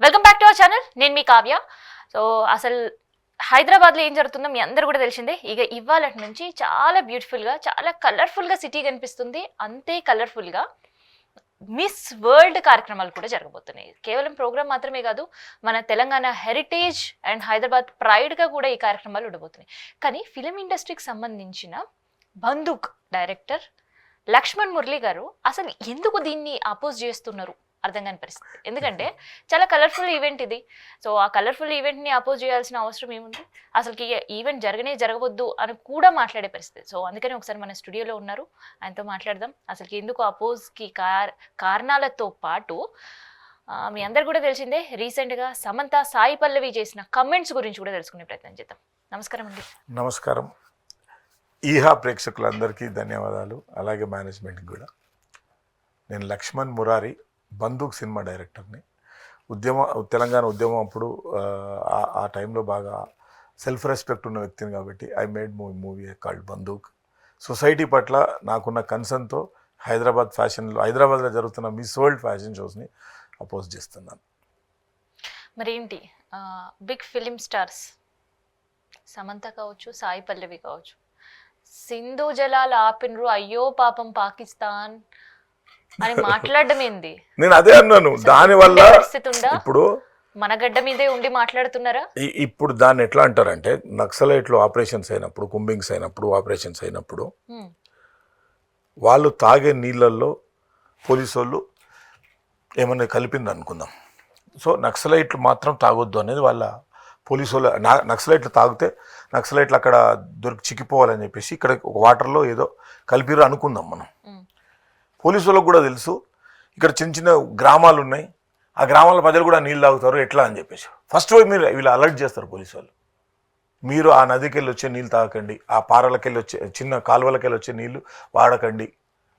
Welcome back to our channel. నేను మీ Kavya. So అసలు హైదరాబాద్లో ఏం జరుగుతుందో మీ అందరూ కూడా తెలిసిందే. ఇక ఇవాళ నుంచి చాలా బ్యూటిఫుల్గా, చాలా కలర్ఫుల్గా సిటీ కనిపిస్తుంది. అంతే కలర్ఫుల్గా మిస్ వరల్డ్ కార్యక్రమాలు కూడా జరగబోతున్నాయి. కేవలం ప్రోగ్రామ్ మాత్రమే కాదు, మన తెలంగాణ హెరిటేజ్ అండ్ హైదరాబాద్ ప్రైడ్గా కూడా ఈ కార్యక్రమాలు ఉండబోతున్నాయి. కానీ ఫిలిం ఇండస్ట్రీకి సంబంధించిన బందూక్ డైరెక్టర్ లక్ష్మణ్ మురళి గారు అసలు ఎందుకు దీన్ని అపోజ్ చేస్తున్నారు అర్థం కాని పరిస్థితి. ఎందుకంటే చాలా కలర్ఫుల్ ఈవెంట్ ఇది. సో ఆ కలర్ఫుల్ ఈవెంట్ని అపోజ్ చేయాల్సిన అవసరం ఏముంది? అసలుకి ఈవెంట్ జరగవద్దు అని కూడా మాట్లాడే పరిస్థితి. సో అందుకని ఒకసారి మన స్టూడియోలో ఉన్నారు, ఆయనతో మాట్లాడదాం. అసలుకి ఎందుకు అపోజ్కి కారణాలతో పాటు మీ అందరు కూడా తెలిసిందే, రీసెంట్గా సమంత సాయి పల్లవి చేసిన కమెంట్స్ గురించి కూడా తెలుసుకునే ప్రయత్నం చేద్దాం. నమస్కారం అండి. నమస్కారం. ఈహా ప్రేక్షకులందరికీ ధన్యవాదాలు, అలాగే మేనేజ్మెంట్కి కూడా. నేను లక్ష్మణ్ మురారి, బందూక్ సినిమా డైరెక్టర్ని. తెలంగాణ ఉద్యమం అప్పుడు ఆ టైంలో బాగా సెల్ఫ్ రెస్పెక్ట్ ఉన్న వ్యక్తిని కాబట్టి I made movie called Bandook. Society పట్ల నాకున్న కన్సర్న్తో హైదరాబాద్లో జరుగుతున్న మిస్ వరల్డ్ ఫ్యాషన్ షోస్ని అపోజ్ చేస్తున్నాను. మరి ఏంటి బిగ్ ఫిలిం స్టార్స్ సమంత కావచ్చు, సాయి పల్లవి కావచ్చు, సింధు జలాలు ఆపినరు, అయ్యో పాపం పాకిస్తాన్ అని మాట్లాడడం ఏంది? నేను అదే అన్నాను. దానివల్ల ఇప్పుడు మన గడ్డ మీదే ఉండి మాట్లాడుతున్నారా? ఇప్పుడు దాన్ని ఎట్లా అంటారంటే, నక్సలైట్లు ఆపరేషన్స్ అయినప్పుడు, కుంబింగ్స్ అయినప్పుడు, ఆపరేషన్స్ అయినప్పుడు వాళ్ళు తాగే నీళ్ళల్లో పోలీసు వాళ్ళు ఏమన్నా కలిపింది అనుకుందాం. సో నక్సలైట్లు మాత్రం తాగొద్దు అనేది వాళ్ళ పోలీసు వాళ్ళు. నక్సలైట్లు తాగితే నక్సలైట్లు అక్కడ చిక్కిపోవాలని చెప్పేసి ఇక్కడ ఒక వాటర్లో ఏదో కలిపిరు అనుకుందాం మనం. పోలీసు వాళ్ళకు కూడా తెలుసు ఇక్కడ చిన్న చిన్న గ్రామాలు ఉన్నాయి, ఆ గ్రామాల ప్రజలు కూడా నీళ్ళు తాగుతారు ఎట్లా అని చెప్పేసి ఫస్ట్ మీరు వీళ్ళు అలర్ట్ చేస్తారు పోలీసు వాళ్ళు. మీరు ఆ నదికి వెళ్ళి వచ్చే నీళ్ళు తాగకండి, ఆ పారలకి వెళ్ళి వచ్చే చిన్న కాలువలకి వెళ్ళి వచ్చే నీళ్ళు వాడకండి.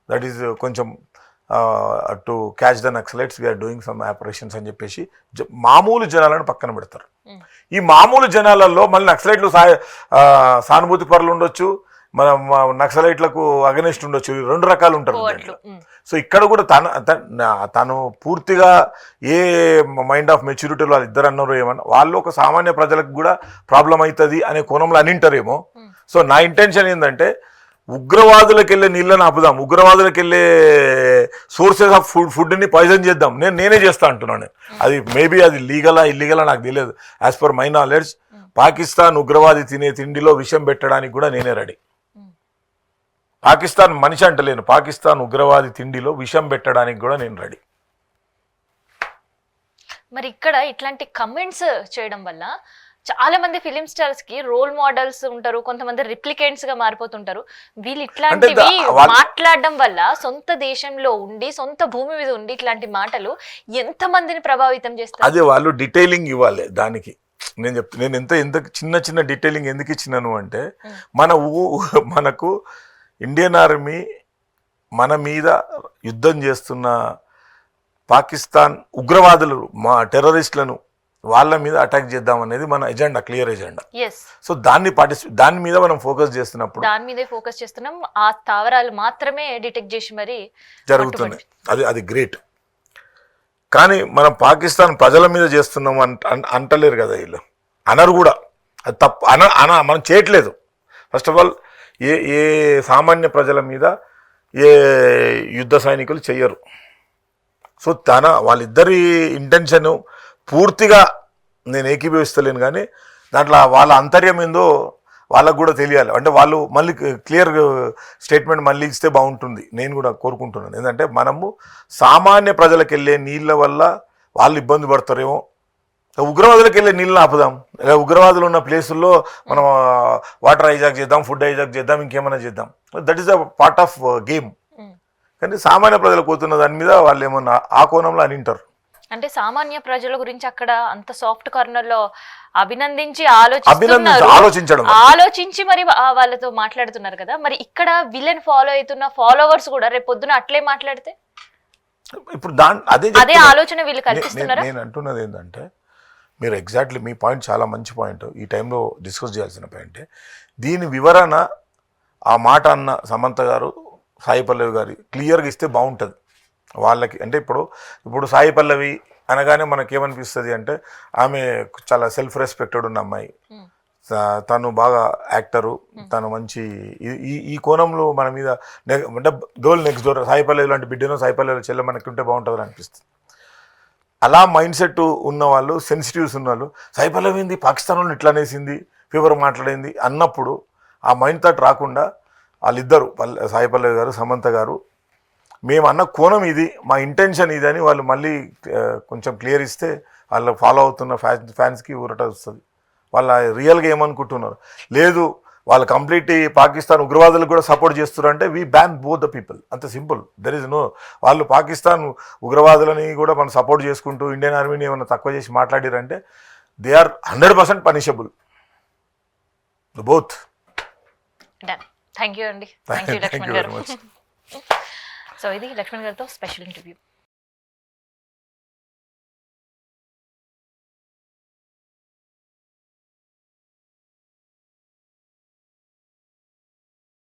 దట్ ఈజ్ కొంచెం to catch the naxalites we are doing some operations అని చెప్పేసి మామూలు జనాలను పక్కన పెడతారు. ఈ మామూలు జనాలలో మళ్ళీ నక్సలైట్లు సానుభూతి పరులు ఉండొచ్చు, మన నక్సలైట్లకు అగనెస్ట్ ఉండొచ్చు, రెండు రకాలు ఉంటారు. సో ఇక్కడ కూడా తను పూర్తిగా ఏ మైండ్ ఆఫ్ మెచ్యూరిటీలో వాళ్ళు ఇద్దరు అన్నారు ఏమన్నా, వాళ్ళు ఒక సామాన్య ప్రజలకు కూడా ప్రాబ్లం అవుతుంది అనే కోణంలో అనింటారేమో. సో నా ఇంటెన్షన్ ఏంటంటే, ఉగ్రవాదులకు వెళ్ళే నీళ్ళని ఆపుదాం, ఉగ్రవాదులకు వెళ్ళే సోర్సెస్ ఆఫ్ ఫుడ్ని పాయిజన్ చేద్దాం. నేనే చేస్తా అంటున్నాను. అది మేబీ అది లీగలా ఇల్లీగలా నాకు తెలియదు. As per my knowledge Pakistan ఉగ్రవాది తినే తిండిలో విషం పెట్టడానికి కూడా నేనే రెడీ. పాకిస్తాన్ మనిషి అంటలేను, పాకిస్తాన్ ఉగ్రవాది తిండిలో విషం పెట్టడానికి కూడా నేను రెడీ. మరి ఇక్కడ ఇట్లాంటి కమెంట్స్ చేయడం వల్ల చాలా మంది ఫిలిం స్టార్స్ కి రోల్ మోడల్స్ ఉంటారు, కొంతమంది రిప్లికెంట్స్ గా మారిపోతుంటారు. వీళ్ళు ఇట్లాంటివి మాట్లాడడం వల్ల సొంత దేశంలో ఉండి, సొంత భూమి మీద ఉండి ఇట్లాంటి మాటలు ఎంత మందిని ప్రభావితం చేస్తారు? అదే వాళ్ళు డీటెయిలింగ్ ఇవ్వాలి దానికి. నేను ఎంత చిన్న చిన్న డీటెయిలింగ్ ఎందుకు ఇచ్చినాను అంటే, మనకు ఇండియన్ ఆర్మీ మన మీద యుద్ధం చేస్తున్న పాకిస్తాన్ ఉగ్రవాదులు, మా టెర్రరిస్టులను వాళ్ళ మీద అటాక్ చేద్దాం అనేది మన ఎజెండా, క్లియర్ ఎజెండా. సో దాని మీద మనం ఫోకస్ చేస్తున్నప్పుడు దాని మీదే ఫోకస్ చేస్తున్నాం. ఆ స్థావరాలు మాత్రమే డిటెక్ట్ చేసి మరి జరుగుతుంది. అది గ్రేట్. కానీ మనం పాకిస్తాన్ ప్రజల మీద చేస్తున్నాం అంటలేరు కదా వీళ్ళు, అనరు కూడా. అది తప్పు మనం చేయట్లేదు. ఫస్ట్ ఆఫ్ ఆల్ ఏ సామాన్య ప్రజల మీద ఏ యుద్ధ సైనికులు చెయ్యరు. సో వాళ్ళిద్దరి ఇంటెన్షన్ పూర్తిగా నేను ఏకీభవిస్తలేను, కానీ దాంట్లో వాళ్ళ అంతర్యం ఏందో వాళ్ళకు కూడా తెలియాలి. అంటే వాళ్ళు మళ్ళీ క్లియర్ స్టేట్మెంట్ మళ్ళీ ఇస్తే బాగుంటుంది, నేను కూడా కోరుకుంటున్నాను. ఎందుకంటే మనము సామాన్య ప్రజలకు వెళ్ళే నీళ్ళ వల్ల వాళ్ళు ఇబ్బంది పడతారేమో, ఉగ్రవాదులకు వెళ్ళే నీళ్ళని ఆపుదాం. ఉగ్రవాదులు ఉన్న ప్లేసుల్లో మనం వాటర్ హైజాక్ చేద్దాం, ఫుడ్ హైజాక్ చేద్దాం, ఇంకేమైనా చేద్దాం. That is a part of game. కానీ సామాన్య ప్రజలకు పోతున్న దాని మీద వాళ్ళు ఏమన్నా ఆ కోణంలో అనింటారు. అంటే సామాన్య ప్రజల గురించి అక్కడ అంత సాఫ్ట్ కార్నర్ లో అభినందించి ఆలోచించి మరి వాళ్ళతో మాట్లాడుతున్నారు కదా. మరి ఇక్కడ విలన్ ఫాలో అవుతున్న ఫాలోవర్స్ కూడా రేపు పొద్దున అట్లే మాట్లాడితే ఇప్పుడు అదే ఆలోచన వీళ్ళు కల్పిస్తున్నారు. నేను అంటున్నది ఏంటంటే, మీరు ఎగ్జాక్ట్లీ మీ పాయింట్ చాలా మంచి పాయింట్, ఈ టైంలో డిస్కస్ చేయాల్సిన పాయింటే. దీని వివరణ ఆ మాట అన్న సమంత గారు, సాయి పల్లవి గారు క్లియర్గా ఇస్తే బాగుంటుంది వాళ్ళకి. అంటే ఇప్పుడు సాయి పల్లవి అనగానే మనకేమనిపిస్తుంది అంటే ఆమె చాలా సెల్ఫ్ రెస్పెక్టెడ్ ఉన్న అమ్మాయి, తను బాగా యాక్టరు, తను మంచి ఈ కోణంలో మన మీద అంటే గర్ల్ నెక్స్ట్ డోర్ సాయిపల్లవి లాంటి బిడ్డనో సాయిపల్లవి చెల్లె మనకి ఉంటే బాగుంటుంది అనిపిస్తుంది. అలా మైండ్ సెట్ ఉన్న వాళ్ళు, సెన్సిటివ్స్ ఉన్న వాళ్ళు, సాయిపల్లవి ఏంది పాకిస్తాన్ వాళ్ళు ఇట్లా అనేసింది, ఫీవర్ మాట్లాడింది అన్నప్పుడు ఆ మైండ్ థాట్ రాకుండా వాళ్ళిద్దరు సాయిపల్లవి గారు, సమంత గారు, మేము అన్న కోణం ఇది, మా ఇంటెన్షన్ ఇది అని వాళ్ళు మళ్ళీ కొంచెం క్లియర్ ఇస్తే వాళ్ళు ఫాలో అవుతున్న ఫ్యాన్స్కి ఊరట వస్తుంది. వాళ్ళ రియల్గా ఏమనుకుంటున్నారు, లేదు వాళ్ళు కంప్లీట్ పాకిస్తాన్ ఉగ్రవాదులకు కూడా సపోర్ట్ చేస్తున్నారు అంటే we ban both the people, అంత సింపుల్. దెర్ ఇస్ నో, వాళ్ళు పాకిస్తాన్ ఉగ్రవాదులని కూడా మనం సపోర్ట్ చేసుకుంటూ ఇండియన్ ఆర్మీని ఏమైనా తక్కువ చేసి మాట్లాడారంటే they are 100% punishable both. Done. Thank you అండి. థ్యాంక్ యూ లక్ష్మణ్ గారు. సో ఇది లక్ష్మణ్ గారితో స్పెషల్ ఇంటర్వ్యూ.